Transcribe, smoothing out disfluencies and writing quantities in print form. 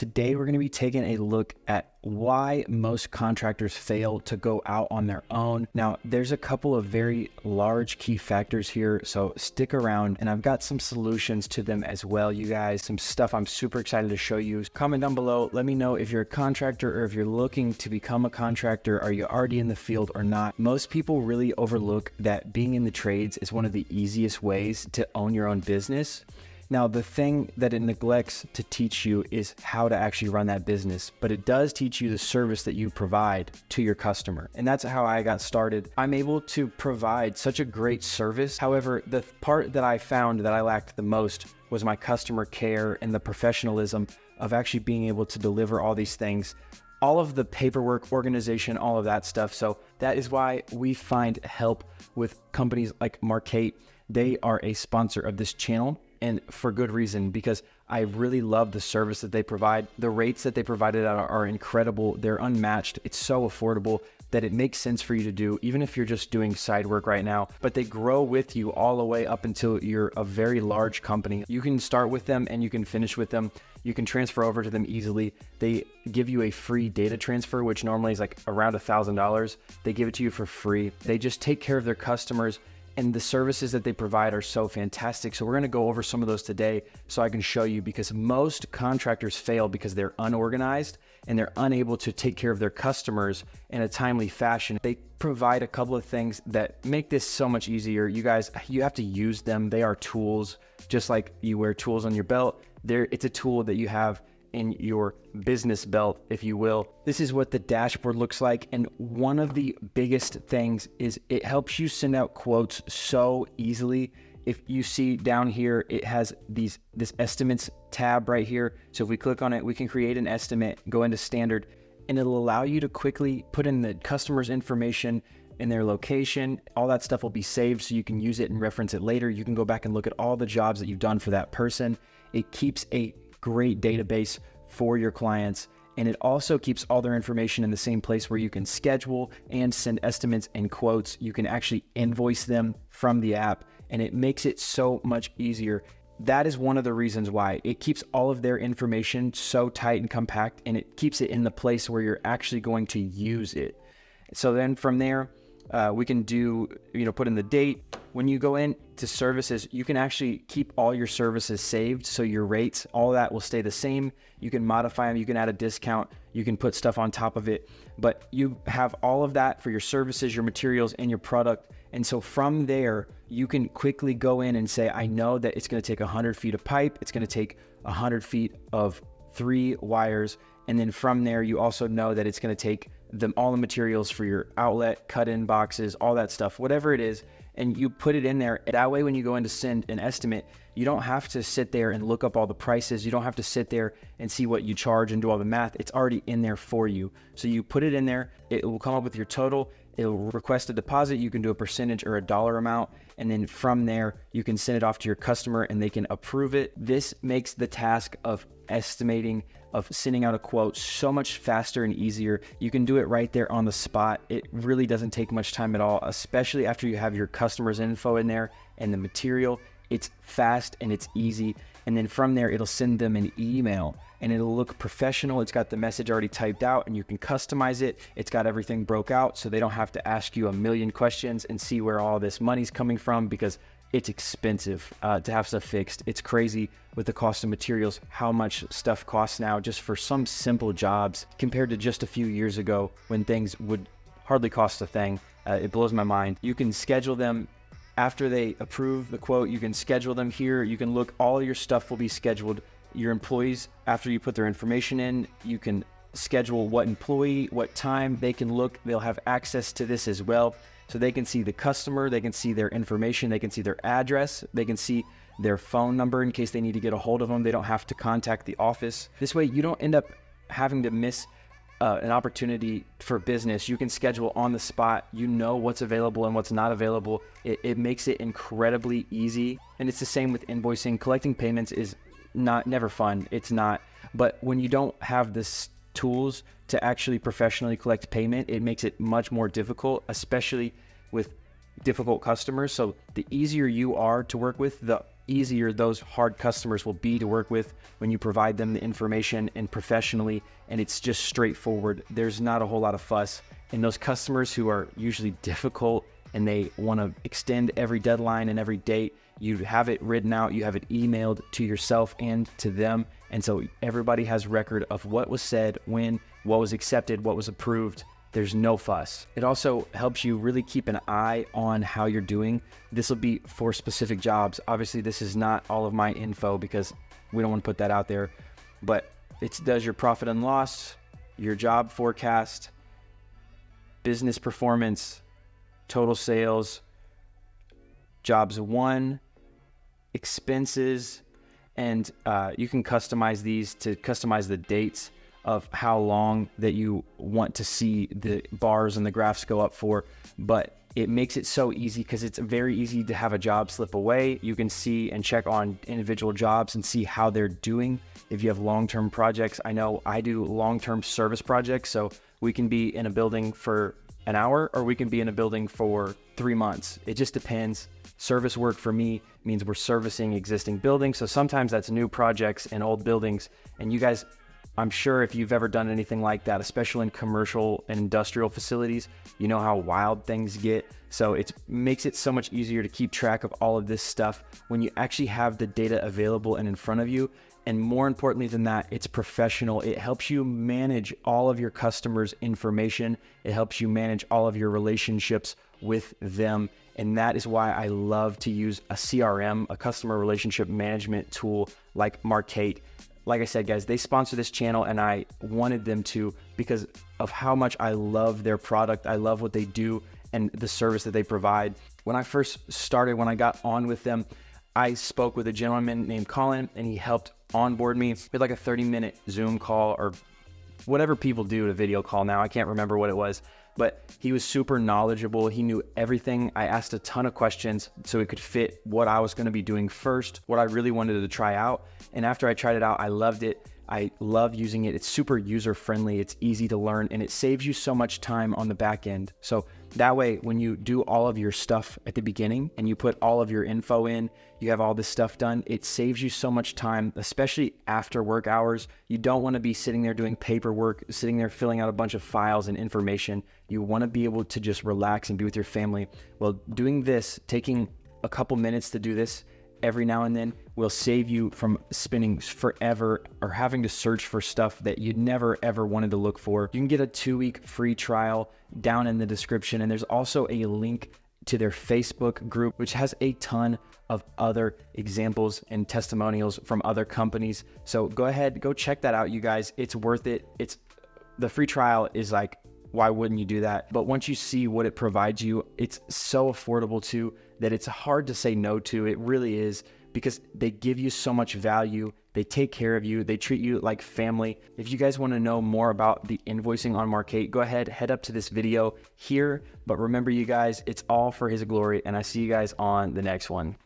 Today we're going to be taking a look at why most contractors fail to go out on their own. Now, there's a couple of very large key factors here, so stick around and I've got some solutions to them as well, you guys. Some stuff I'm super excited to show you. Comment down below. Let me know if you're a contractor or if you're looking to become a contractor. Are you already in the field or not? Most people really overlook that being in the trades is one of the easiest ways to own your own business. Now, the thing that it neglects to teach you is how to actually run that business, but it does teach you the service that you provide to your customer. And that's how I got started. I'm able to provide such a great service. However, the part that I found that I lacked the most was my customer care and the professionalism of actually being able to deliver all these things, all of the paperwork, organization, all of that stuff. So that is why we find help with companies like Markate. They are a sponsor of this channel. And for good reason, because I really love the service that they provide. The rates that they provided are incredible. They're unmatched. It's so affordable that it makes sense for you to do, even if you're just doing side work right now. But they grow with you all the way up until you're a very large company. You can start with them and you can finish with them. You can transfer over to them easily. They give you a free data transfer, which normally is like around $1,000. They give it to you for free. They just take care of their customers. And the services that they provide are so fantastic. So we're going to go over some of those today so I can show you, because most contractors fail because they're unorganized and they're unable to take care of their customers in a timely fashion. They provide a couple of things that make this so much easier. You guys, you have to use them. They are tools, just like you wear tools on your belt. It's a tool that you have in your business belt, if you will. This is what the dashboard looks like. And one of the biggest things is it helps you send out quotes so easily. If you see down here, it has this estimates tab right here. So if we click on it, we can create an estimate, go into standard, and it'll allow you to quickly put in the customer's information and their location. All that stuff will be saved so you can use it and reference it later. You can go back and look at all the jobs that you've done for that person. It keeps a great database for your clients, and it also keeps all their information in the same place where you can schedule and send estimates and quotes. You can actually invoice them from the app, and it makes it so much easier. That is one of the reasons why it keeps all of their information so tight and compact, and it keeps it in the place where you're actually going to use it. So then from there, we can do, put in the date. When you go into services, you can actually keep all your services saved. So your rates, all that will stay the same. You can modify them. You can add a discount. You can put stuff on top of it, but you have all of that for your services, your materials, and your product. And so from there, you can quickly go in and say, I know that it's going to take 100 feet of pipe. It's going to take 100 feet of 3 wires. And then from there, you also know that it's going to take all the materials for your outlet, cut-in boxes, all that stuff, whatever it is, and you put it in there. That way, when you go in to send an estimate, you don't have to sit there and look up all the prices. You don't have to sit there and see what you charge and do all the math. It's already in there for you. So you put it in there, it will come up with your total. It'll request a deposit. You can do a percentage or a dollar amount. And then from there, you can send it off to your customer and they can approve it. This makes the task of estimating, of sending out a quote, so much faster and easier. You can do it right there on the spot. It really doesn't take much time at all, especially after you have your customer's info in there and the material. It's fast and it's easy. And then from there, it'll send them an email and it'll look professional. It's got the message already typed out and you can customize it. It's got everything broke out so they don't have to ask you a million questions and see where all this money's coming from, because it's expensive to have stuff fixed. It's crazy with the cost of materials, how much stuff costs now just for some simple jobs compared to just a few years ago when things would hardly cost a thing. It blows my mind. You can schedule them after they approve the quote. You can schedule them here. You can look, all your stuff will be scheduled. Your employees, after you put their information in, you can schedule what employee, what time they can look. They'll have access to this as well. So they can see the customer, they can see their information, they can see their address, they can see their phone number in case they need to get a hold of them. They don't have to contact the office. This way you don't end up having to miss an opportunity for business. You can schedule on the spot. You know what's available and what's not available. It makes it incredibly easy. And it's the same with invoicing. Collecting payments is never fun. It's not. But when you don't have this tools to actually professionally collect payment, it makes it much more difficult, especially with difficult customers. So the easier you are to work with, the easier those hard customers will be to work with when you provide them the information and professionally, and it's just straightforward. There's not a whole lot of fuss. And those customers who are usually difficult and they want to extend every deadline and every date, you have it written out, you have it emailed to yourself and to them. And so everybody has record of what was said, when, what was accepted, what was approved. There's no fuss. It also helps you really keep an eye on how you're doing. This will be for specific jobs. Obviously, this is not all of my info because we don't want to put that out there, but it does your profit and loss, your job forecast, business performance, total sales, jobs won, expenses, and you can customize these to customize the dates of how long that you want to see the bars and the graphs go up for. But it makes it so easy because it's very easy to have a job slip away. You can see and check on individual jobs and see how they're doing. If you have long-term projects, I know I do long-term service projects, so we can be in a building for an hour or we can be in a building for 3 months. It just depends. Service work for me means we're servicing existing buildings. So sometimes that's new projects and old buildings. And you guys, I'm sure if you've ever done anything like that, especially in commercial and industrial facilities, you know how wild things get. So it makes it so much easier to keep track of all of this stuff when you actually have the data available and in front of you. And more importantly than that, it's professional. It helps you manage all of your customers' information. It helps you manage all of your relationships with them. And that is why I love to use a CRM, a customer relationship management tool like Markate. Like I said, guys, they sponsor this channel and I wanted them to because of how much I love their product. I love what they do and the service that they provide. When I first started, when I got on with them, I spoke with a gentleman named Colin and he helped onboard me. We had like a 30-minute Zoom call or whatever people do to video call now. I can't remember what it was, but he was super knowledgeable. He knew everything. I asked a ton of questions so it could fit what I was going to be doing first, what I really wanted to try out. And after I tried it out, I loved it. I love using it. It's super user friendly. It's easy to learn and it saves you so much time on the back end. So that way, when you do all of your stuff at the beginning and you put all of your info in, you have all this stuff done, it saves you so much time, especially after work hours. You don't want to be sitting there doing paperwork, sitting there filling out a bunch of files and information. You want to be able to just relax and be with your family. Well, doing this, taking a couple minutes to do this every now and then will save you from spending forever or having to search for stuff that you'd never ever wanted to look for. You can get a 2-week free trial down in the description. And there's also a link to their Facebook group, which has a ton of other examples and testimonials from other companies. So go ahead, go check that out, you guys. It's worth it. The free trial is like, why wouldn't you do that? But once you see what it provides you, it's so affordable too that it's hard to say no to. It really is, because they give you so much value. They take care of you. They treat you like family. If you guys want to know more about the invoicing on Markate, go ahead, head up to this video here. But remember, you guys, it's all for his glory. And I see you guys on the next one.